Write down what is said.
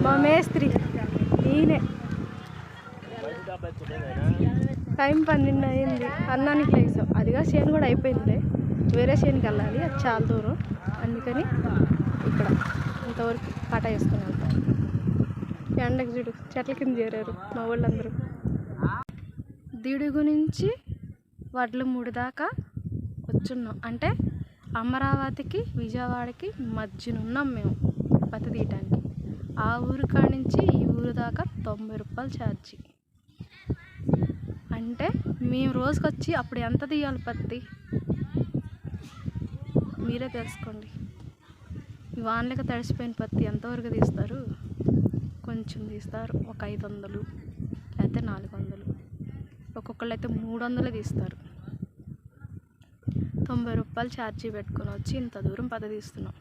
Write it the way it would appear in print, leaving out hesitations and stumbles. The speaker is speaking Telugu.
మా మేస్త్రి ఈయనే. టైం 12 అయింది, అన్నానికి లేసాం. అదిగా చేను కూడా అయిపోయిందిలే, వేరే చేనుకి వెళ్ళాలి, అది చాలా దూరం. అందుకని ఇక్కడ ఇంతవరకు పాట వేసుకుని వెళ్తాం. ఎండకు చూడు చెట్ల కింద చేరారు మా వాళ్ళందరూ. దిడుగు నుంచి వడ్ల మూడు దాకా వచ్చున్నాం. అంటే అమరావతికి విజయవాడకి మధ్యనున్నాం మేము పత్తి తీయటానికి. ఆ ఊరు కాడి నుంచి ఈ ఊరు దాకా 90 రూపాయలు ఛార్జీ. అంటే మేము రోజుకొచ్చి అప్పుడు ఎంత తీయాలి పత్తి మీరే తెలుసుకోండి. వానలకి తడిసిపోయిన పత్తి ఎంతవరకు తీస్తారు? కొంచెం తీస్తారు, ఒక 500 లేకపోతే 400, ఒక్కొక్కళ్ళు అయితే 300 తీస్తారు. 90 రూపాయలు ఛార్జీ పెట్టుకొని వచ్చి ఇంత దూరం పత్తి తీస్తున్నాం.